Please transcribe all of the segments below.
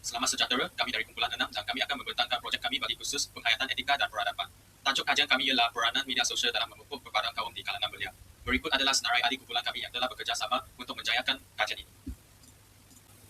Selamat sejahtera, kami dari kumpulan 6 dan kami akan membentangkan projek kami bagi khusus penghayatan etika dan peradaban. Tajuk kajian kami ialah peranan media sosial dalam memupuk kebadan kaum di kalangan belia. Berikut adalah senarai ahli kumpulan kami yang telah bekerjasama untuk menjayakan kajian ini.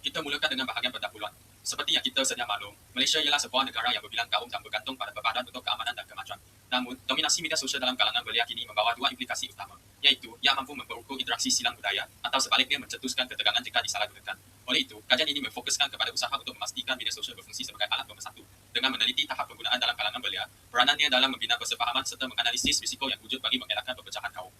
Kita mulakan dengan bahagian pendahuluan. Seperti yang kita sedia maklum, Malaysia ialah sebuah negara yang berbilang kaum dan bergantung pada perpaduan untuk keamanan dan kemajuan. Namun, dominasi media sosial dalam kalangan belia kini membawa dua implikasi utama, iaitu ia mampu memperukur interaksi silang budaya atau sebaliknya mencetuskan ketegangan jika disalahgunakan. Oleh itu, kajian ini memfokuskan kepada usaha untuk memastikan media sosial berfungsi sebagai alat pemersatu. Dengan meneliti tahap penggunaan dalam kalangan belia, peranannya dalam membina persefahaman serta menganalisis risiko yang wujud bagi mengelakkan perpecahan kaum.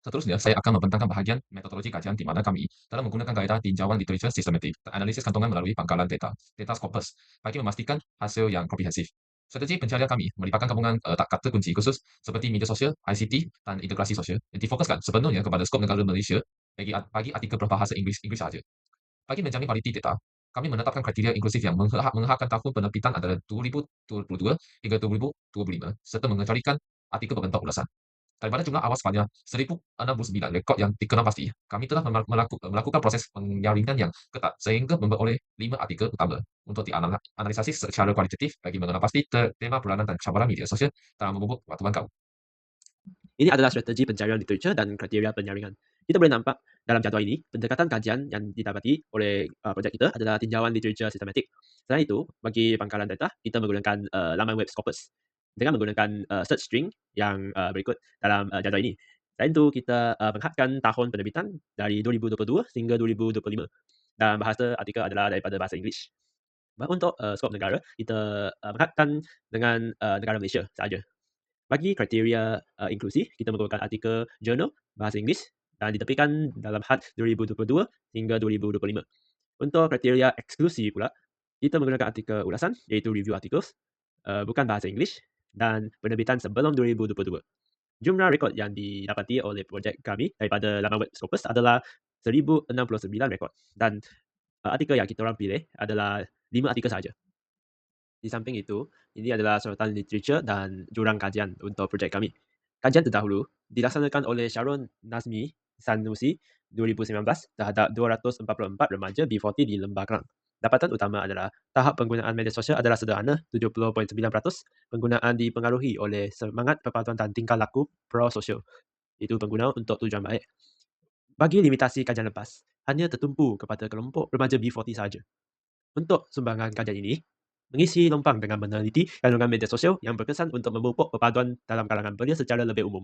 Seterusnya, saya akan membentangkan bahagian metodologi kajian di mana kami telah menggunakan kaedah tinjauan literature sistematik dan analisis kantongan melalui pangkalan data Scopus, bagi memastikan hasil yang komprehensif. Strategi pencarian kami melibatkan gabungan kata kunci khusus seperti media sosial, ICT, dan integrasi sosial yang difokuskan sepenuhnya kepada skop negara Malaysia bagi artikel berbahasa Inggeris sahaja. Bagi menjamin kualiti data, kami menetapkan kriteria inklusif yang menghakkan tahun penerbitan antara 2022 hingga 2025 serta mengecualikan artikel berbentuk ulasan. Daripada jumlah awal sebanyak 1,069 rekod yang dikenal pasti, kami telah melakukan proses penyaringan yang ketat sehingga memperoleh 5 artikel utama untuk dianalisis secara kualitatif bagi mengenal pasti tema peranan dan cabaran media sosial dalam memupuk pengetahuan kaum. Ini adalah strategi pencarian literature dan kriteria penyaringan. Kita boleh nampak dalam jadual ini, pendekatan kajian yang didapati oleh projek kita adalah tinjauan literature sistematik. Selain itu, bagi pangkalan data, kita menggunakan laman web Scopus dengan menggunakan search string yang berikut dalam jadual ini. Selain itu, kita menghadkan tahun penerbitan dari 2022 hingga 2025 dan bahasa artikel adalah daripada bahasa Inggeris. Untuk skop negara, kita menghadkan dengan negara Malaysia sahaja. Bagi kriteria inklusi, kita menggunakan artikel jurnal bahasa Inggeris dan ditepikan dalam had 2022 hingga 2025. Untuk kriteria eksklusi pula, kita menggunakan artikel ulasan, iaitu review articles, bukan bahasa Inggeris, dan penerbitan sebelum 2022. Jumlah rekod yang didapati oleh projek kami daripada laman web Scopus adalah 1069 rekod, dan artikel yang kita orang pilih adalah 5 artikel sahaja. Di samping itu, ini adalah sorotan literature dan jurang kajian untuk projek kami. Kajian terdahulu dilaksanakan oleh Sharon Nazmi Sanusi 2019 terhadap 244 remaja B40 di Lembah Kelang. Dapatan utama adalah tahap penggunaan media sosial adalah sederhana, 70.9%. Penggunaan dipengaruhi oleh semangat perpaduan dan tingkah laku pro-sosial. Itu pengguna untuk tujuan baik. Bagi limitasi kajian lepas, hanya tertumpu kepada kelompok remaja B40 sahaja. Untuk sumbangan kajian ini, mengisi lempang dengan meneliti kandungan media sosial yang berkesan untuk memupuk perpaduan dalam kalangan belia secara lebih umum.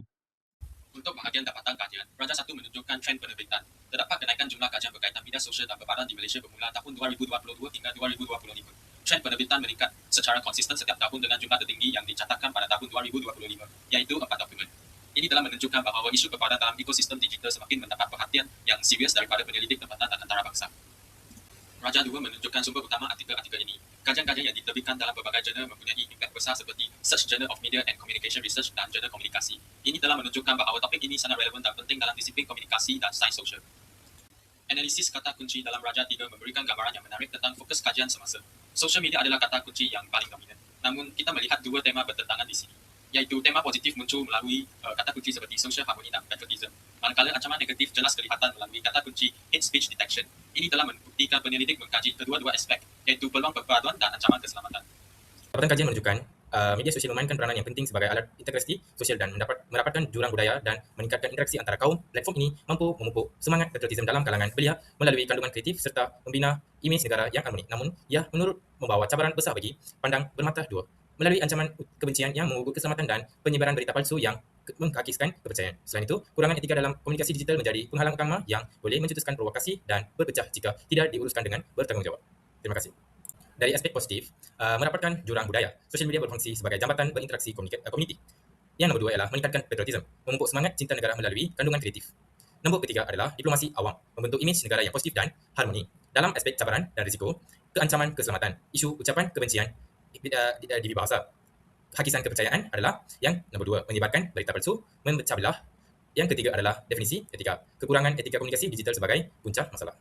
Untuk bahagian dapatan kajian, Raja 1 menunjukkan tren penerbitan. Terdapat kenaikan jumlah kajian berkaitan media sosial dan perpaduan di Malaysia bermula tahun 2022 hingga 2025. Tren penerbitan meningkat secara konsisten setiap tahun dengan jumlah tertinggi yang dicatatkan pada tahun 2025, iaitu 4 dokumen. Ini telah menunjukkan bahawa isu perpaduan dalam ekosistem digital semakin mendapat perhatian yang serius daripada penyelidik tempatan dan antarabangsa. Raja 2 menunjukkan sumber utama artikel-artikel ini. Kajian-kajian yang diterbitkan dalam berbagai jurnal mempunyai impact besar seperti Search Journal of Media and Communication Research dan Jurnal Komunikasi. Ini telah menunjukkan bahawa topik ini sangat relevan dan penting dalam disiplin komunikasi dan sains sosial. Analisis kata kunci dalam Raja 3 memberikan gambaran yang menarik tentang fokus kajian semasa. Sosial media adalah kata kunci yang paling dominan. Namun, kita melihat dua tema bertentangan di sini, iaitu tema positif muncul melalui kata kunci seperti social harmony dan patriotism, manakala ancaman negatif jelas kelihatan melalui kata kunci hate speech detection. Ini telah membuktikan penyelidik mengkaji kedua-dua aspek, iaitu peluang perpaduan dan ancaman keselamatan. Dapatan kajian menunjukkan media sosial memainkan peranan yang penting sebagai alat integrasi sosial dan merapatkan jurang budaya dan meningkatkan interaksi antara kaum. Platform ini mampu memupuk semangat patriotisme dalam kalangan belia melalui kandungan kreatif serta membina imej negara yang harmoni. Namun, ia menurut membawa cabaran besar bagi pandang bermata dua melalui ancaman kebencian yang mengganggu keselamatan dan penyebaran berita palsu yang mengkakiskan kepercayaan. Selain itu, kurangan etika dalam komunikasi digital menjadi penghalang utama yang boleh mencetuskan provokasi dan berpecah jika tidak diuruskan dengan bertanggungjawab. Terima kasih. Dari aspek positif, merapatkan jurang budaya, sosial media berfungsi sebagai jambatan berinteraksi komuniti. Yang nombor 2 ialah meningkatkan patriotisme, memupuk semangat cinta negara melalui kandungan kreatif. Nombor ketiga adalah diplomasi awam, membentuk imej negara yang positif dan harmoni. Dalam aspek cabaran dan risiko, keancaman keselamatan, isu ucapan kebencian di bahasa, hakisan kepercayaan adalah yang nombor 2, menyebarkan berita palsu, memecah belah. Yang ketiga adalah definisi etika, kekurangan etika komunikasi digital sebagai punca masalah.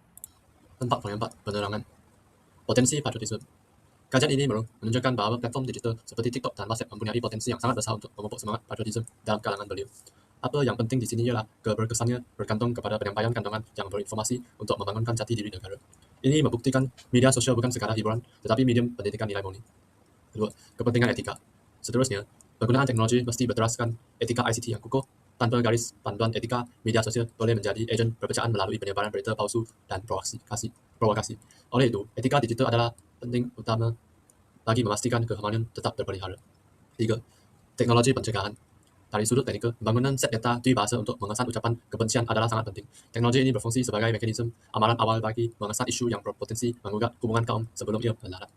4.4 Penerangan potensi patriotisme. Kajian ini menunjukkan bahawa platform digital seperti TikTok dan WhatsApp mempunyai potensi yang sangat besar untuk memupuk semangat patriotisme dalam kalangan belia. Apa yang penting di sini ialah keberkesannya bergantung kepada penyampaian kandungan yang berinformasi untuk membangunkan jati diri negara. Ini membuktikan media sosial bukan sekadar hiburan, tetapi medium pendidikan nilai murni. Kedua, kepentingan etika. Seterusnya, penggunaan teknologi mesti berteraskan etika ICT yang kukuh. Tanpa garis panduan etika, media sosial boleh menjadi ejen perpecahan melalui penyebaran berita palsu dan provokasi. Oleh itu, etika digital adalah penting utama bagi memastikan keamanan tetap terpelihara. 3. Teknologi pencegahan. Dari sudut teknikal, pembangunan set data bahasa untuk mengesan ucapan kebencian adalah sangat penting. Teknologi ini berfungsi sebagai mekanisme amalan awal bagi mengesan isu yang berpotensi mengugat hubungan kaum sebelum ia melarat.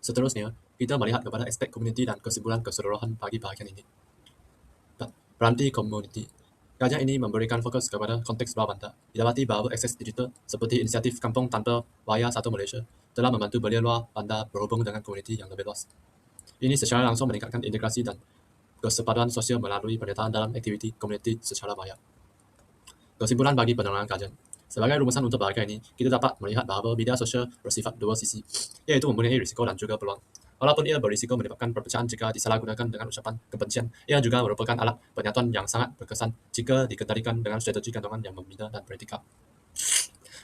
Seterusnya, kita melihat kepada aspek komuniti dan kesimpulan keseluruhan bagi bahagian ini. Peranti komuniti. Kajian ini memberikan fokus kepada konteks bawah bandar. Didapati bahawa akses digital seperti inisiatif Kampung Tanpa Wayar 1 Malaysia telah membantu belia luar bandar berhubung dengan komuniti yang lebih luas. Ini secara langsung meningkatkan integrasi dan kesepaduan sosial melalui penyertaan dalam aktiviti komuniti secara maya. Kesimpulan bagi penerangan kajian. Sebagai rumusan untuk bahagian ini, kita dapat melihat bahawa media sosial bersifat dua sisi, iaitu mempunyai risiko dan juga peluang. Walaupun ia berisiko menyebabkan perpecahan jika disalahgunakan dengan ucapan kebencian, ia juga merupakan alat penyatuan yang sangat berkesan jika dikendalikan dengan strategi kandungan yang membina dan beretika.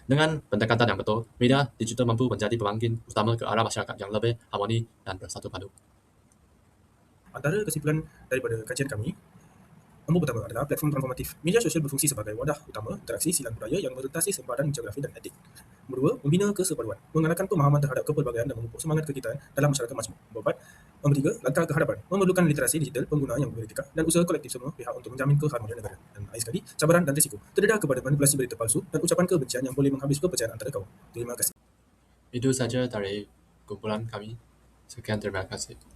Dengan pendekatan yang betul, media digital mampu menjadi pembangkit utama ke arah masyarakat yang lebih harmoni dan bersatu padu. Antara kesimpulan daripada kajian kami, nombor pertama adalah platform transformatif. Media sosial berfungsi sebagai wadah utama interaksi silang budaya yang merentasi sempadan geografi dan etik. Nombor dua, membina kesepaduan, mengenakan pemahaman terhadap kepelbagaian dan memupuk semangat kekitaan dalam masyarakat majmuk. Nombor empat, nombor tiga, langkah ke hadapan, memerlukan literasi digital pengguna yang beretika dan usaha kolektif semua pihak untuk menjamin keharmonian negara. Dan akhir sekali, cabaran dan risiko, terdedah kepada manipulasi berita palsu dan ucapan kebencian yang boleh menghabis kepercayaan antara kaum. Terima kasih. Itu saja dari kumpulan kami. Sekian, terima kasih.